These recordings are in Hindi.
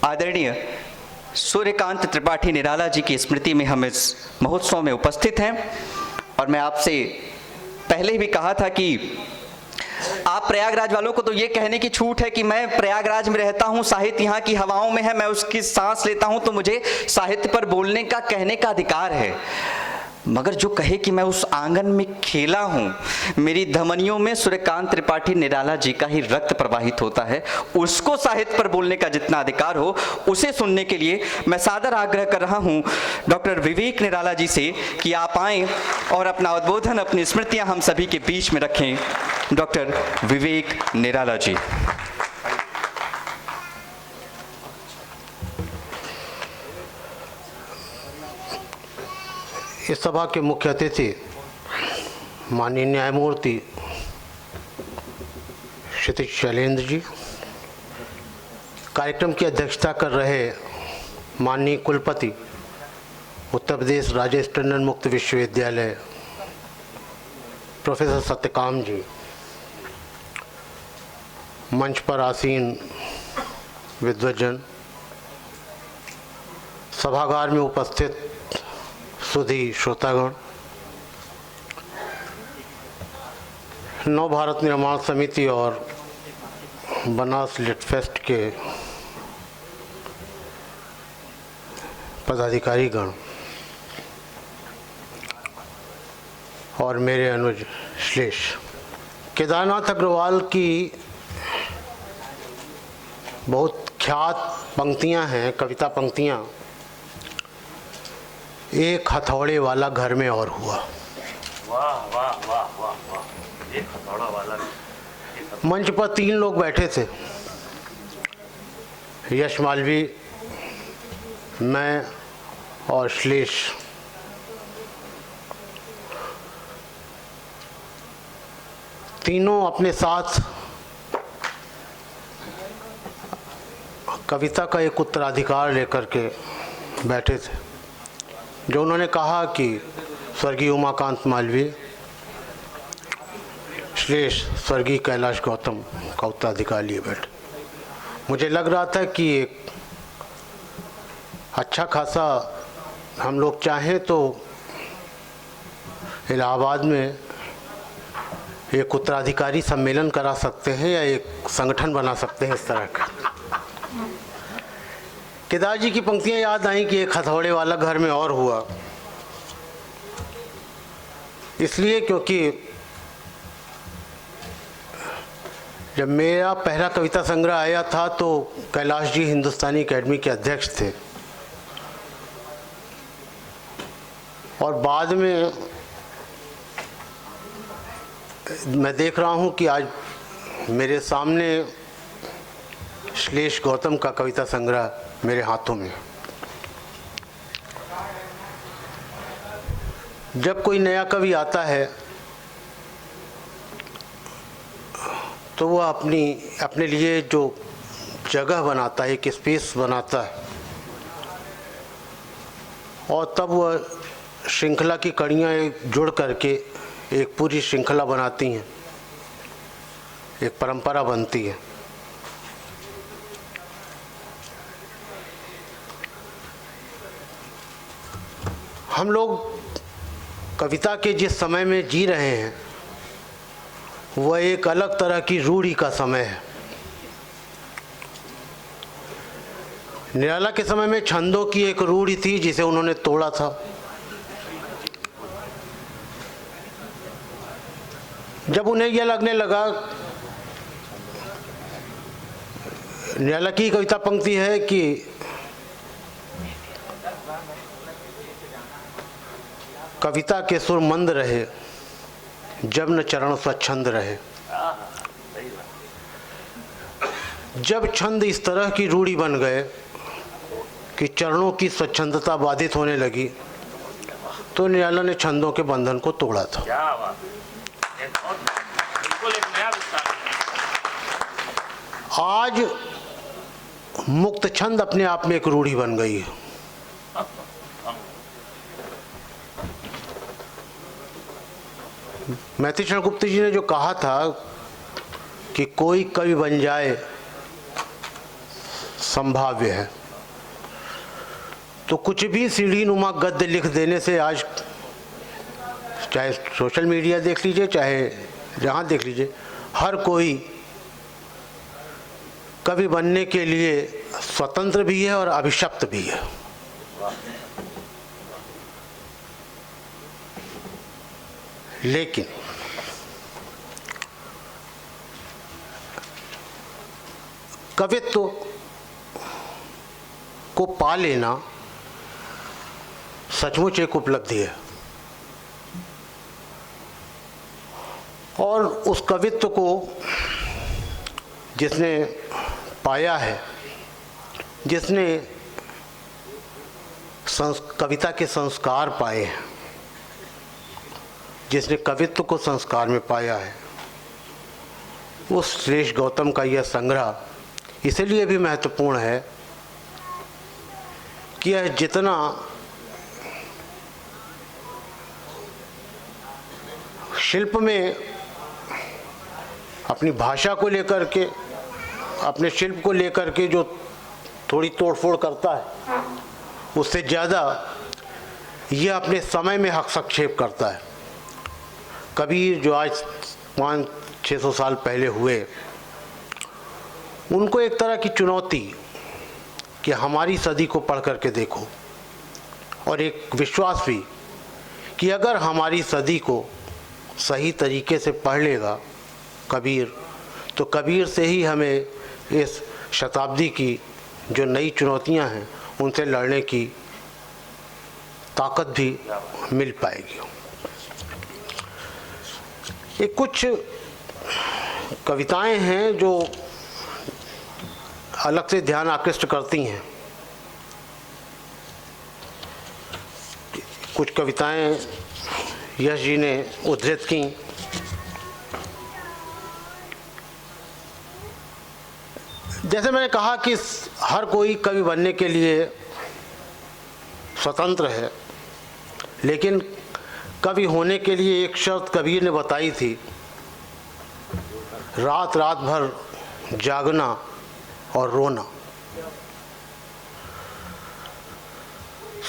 आदरणीय सूर्यकांत त्रिपाठी निराला जी की स्मृति में हम इस महोत्सव में उपस्थित हैं। और मैं आपसे पहले भी कहा था कि आप प्रयागराज वालों को तो ये कहने की छूट है कि मैं प्रयागराज में रहता हूँ, साहित्य यहाँ की हवाओं में है, मैं उसकी सांस लेता हूँ, तो मुझे साहित्य पर बोलने का, कहने का अधिकार है। मगर जो कहे कि मैं उस आंगन में खेला हूँ, मेरी धमनियों में सूर्यकांत त्रिपाठी निराला जी का ही रक्त प्रवाहित होता है, उसको साहित्य पर बोलने का जितना अधिकार हो, उसे सुनने के लिए मैं सादर आग्रह कर रहा हूँ डॉक्टर विवेक निराला जी से कि आप आएँ और अपना उद्बोधन, अपनी स्मृतियाँ हम सभी के बीच में रखें। डॉक्टर विवेक निराला जी। इस सभा के मुख्य अतिथि माननीय न्यायमूर्ति क्षितिज शैलेंद्र जी, कार्यक्रम की अध्यक्षता कर रहे माननीय कुलपति उत्तर प्रदेश राजेश टंडन मुक्त विश्वविद्यालय प्रोफेसर सत्यकाम जी, मंच पर आसीन विद्वज्जन, सभागार में उपस्थित सुधी श्रोतागण, नव भारत निर्माण समिति और बनास लिटफेस्ट के पदाधिकारीगण और मेरे अनुज श्लेष। केदारनाथ अग्रवाल की बहुत ख्यात पंक्तियां हैं, कविता पंक्तियां। एक हथौड़े वाला घर में और हुआ। वाह वाह वाह वाह वाह, एक हथौड़ा वाला। मंच पर 3 लोग बैठे थे, यश मालवी, मैं और श्लेष। तीनों अपने साथ कविता का एक उत्तराधिकार लेकर के बैठे थे, जो उन्होंने कहा कि स्वर्गीय उमाकांत मालवीय, श्लेष स्वर्गीय कैलाश गौतम का उत्तराधिकार लिए बैठे। मुझे लग रहा था कि एक अच्छा खासा हम लोग चाहें तो इलाहाबाद में एक उत्तराधिकारी सम्मेलन करा सकते हैं या एक संगठन बना सकते हैं इस तरह का। केदार जी की पंक्तियां याद आई कि एक हथौड़े वाला घर में और हुआ, इसलिए क्योंकि जब मेरा पहला कविता संग्रह आया था तो कैलाश जी हिंदुस्तानी अकेडमी के अध्यक्ष थे, और बाद में मैं देख रहा हूं कि आज मेरे सामने श्लेष गौतम का कविता संग्रह मेरे हाथों में। जब कोई नया कवि आता है तो वह अपने लिए जो जगह बनाता है, एक स्पेस बनाता है, और तब वह श्रृंखला की कड़ियाँ जुड़ करके एक पूरी श्रृंखला बनाती हैं, एक परंपरा बनती है। हम लोग कविता के जिस समय में जी रहे हैं वह एक अलग तरह की रूढ़ी का समय है। निराला के समय में छंदों की एक रूढ़ी थी जिसे उन्होंने तोड़ा था। जब उन्हें यह लगने लगा, निराला की कविता पंक्ति है कि कविता के सुर मंद रहे जब न चरण स्वच्छंद रहे। जब छंद इस तरह की रूढ़ी बन गए कि चरणों की स्वच्छंदता बाधित होने लगी तो निराला ने छंदों के बंधन को तोड़ा था। क्या बात है, बिल्कुल एक नया विस्तार। आज मुक्त छंद अपने आप में एक रूढ़ी बन गई है। मैथिली शरण गुप्त जी ने जो कहा था कि कोई कवि बन जाए संभाव्य है। तो कुछ भी सीढ़ी नुमा गद्य लिख देने से आज, चाहे सोशल मीडिया देख लीजिए, चाहे जहाँ देख लीजिए, हर कोई कवि बनने के लिए स्वतंत्र भी है और अभिशप्त भी है। लेकिन कवित्व को पा लेना सचमुच एक उपलब्धि है, और उस कवित्व को जिसने पाया है, जिसने कविता के संस्कार पाए हैं, जिसने कवित्व को संस्कार में पाया है, उस श्लेष गौतम का यह संग्रह इसलिए भी महत्वपूर्ण है कि यह जितना शिल्प में अपनी भाषा को लेकर के, अपने शिल्प को लेकर के जो थोड़ी तोड़फोड़ करता है, उससे ज़्यादा यह अपने समय में हस्तक्षेप करता है। कबीर जो आज 500-600 साल पहले हुए, उनको एक तरह की चुनौती कि हमारी सदी को पढ़ करके देखो, और एक विश्वास भी कि अगर हमारी सदी को सही तरीके से पढ़ लेगा कबीर, तो कबीर से ही हमें इस शताब्दी की जो नई चुनौतियां हैं उनसे लड़ने की ताकत भी मिल पाएगी। ये कुछ कविताएं हैं जो अलग से ध्यान आकृष्ट करती हैं। कुछ कविताएं यश जी ने उद्धृत की। जैसे मैंने कहा कि हर कोई कवि बनने के लिए स्वतंत्र है, लेकिन कवि होने के लिए एक शर्त कबीर ने बताई थी, रात रात भर जागना और रोना।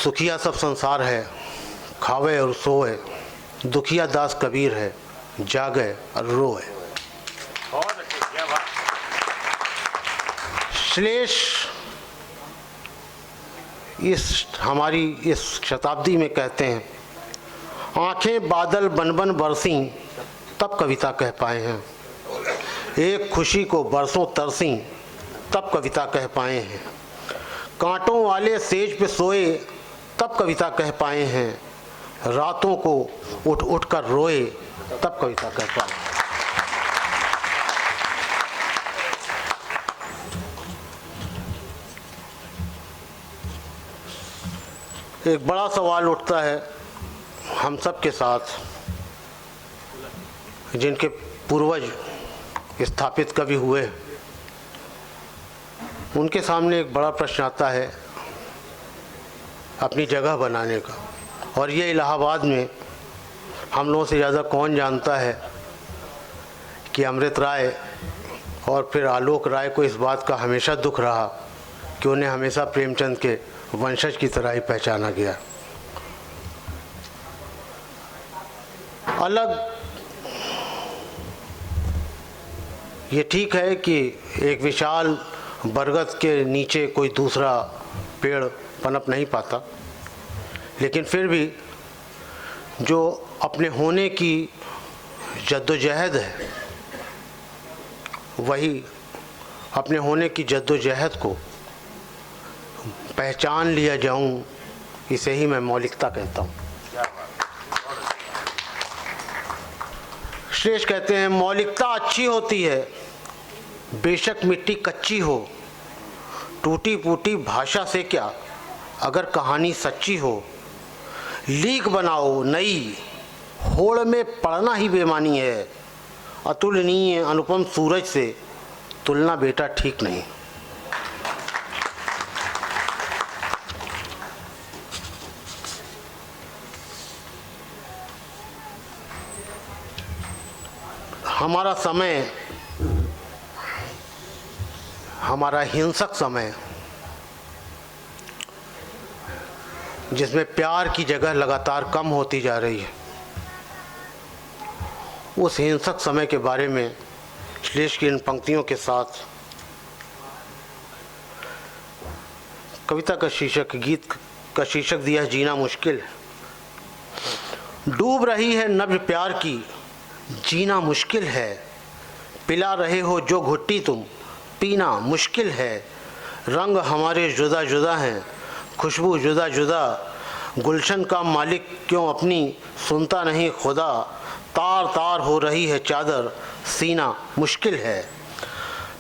सुखिया सब संसार है, खावे और सोए, दुखिया दास कबीर है, जागे और रोए। बहुत अच्छी, क्या बात। श्लेष हमारी इस शताब्दी में कहते हैं, आंखें बादल बन बन बरसी तब कविता कह पाए हैं, एक खुशी को बरसों तरसी तब कविता कह पाए हैं, कांटों वाले सेज पे सोए तब कविता कह पाए हैं, रातों को उठ उठ कर रोए तब कविता कह पाए। एक बड़ा सवाल उठता है हम सब के साथ, जिनके पूर्वज स्थापित कवि हुए, उनके सामने एक बड़ा प्रश्न आता है अपनी जगह बनाने का। और ये इलाहाबाद में हम लोगों से ज़्यादा कौन जानता है कि अमृत राय और फिर आलोक राय को इस बात का हमेशा दुख रहा कि उन्हें हमेशा प्रेमचंद के वंशज की तरह ही पहचाना गया। अलग ये ठीक है कि एक विशाल बरगद के नीचे कोई दूसरा पेड़ पनप नहीं पाता, लेकिन फिर भी जो अपने होने की जद्दोजहद है, वही अपने होने की जद्दोजहद को पहचान लिया जाऊं, इसे ही मैं मौलिकता कहता हूं। श्लेष कहते हैं, मौलिकता अच्छी होती है बेशक मिट्टी कच्ची हो, टूटी फूटी भाषा से क्या अगर कहानी सच्ची हो, लीक बनाओ नई होड़ में पड़ना ही बेमानी है, अतुलनीय अनुपम सूरज से तुलना बेटा ठीक नहीं। हमारा समय, हमारा हिंसक समय जिसमें प्यार की जगह लगातार कम होती जा रही है, उस हिंसक समय के बारे में श्लेष की इन पंक्तियों के साथ कविता का शीर्षक, गीत का शीर्षक दिया है जीना मुश्किल है। डूब रही है नब्ज प्यार की, जीना मुश्किल है। पिला रहे हो जो घुट्टी तुम, पीना मुश्किल है। रंग हमारे जुदा जुदा हैं, खुशबू जुदा जुदा। गुलशन का मालिक क्यों अपनी सुनता नहीं खुदा। तार तार हो रही है चादर, सीना मुश्किल है।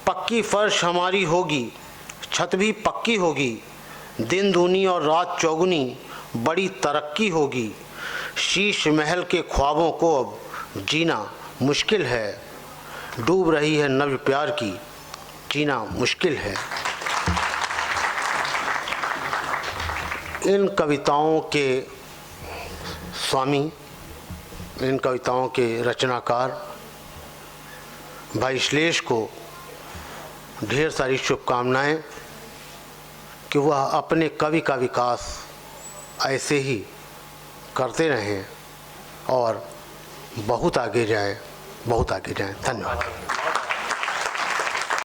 पक्की फर्श हमारी होगी, छत भी पक्की होगी। दिन दूनी और रात चौगुनी, बड़ी तरक्की होगी। शीश महल के ख्वाबों को अब जीना मुश्किल है। डूब रही है नब्ज प्यार की, जीना मुश्किल है। इन कविताओं के स्वामी, इन कविताओं के रचनाकार भाई श्लेष को ढेर सारी शुभकामनाएं कि वह अपने कवि का विकास ऐसे ही करते रहें और बहुत आगे जाएं, बहुत आगे जाएं। धन्यवाद।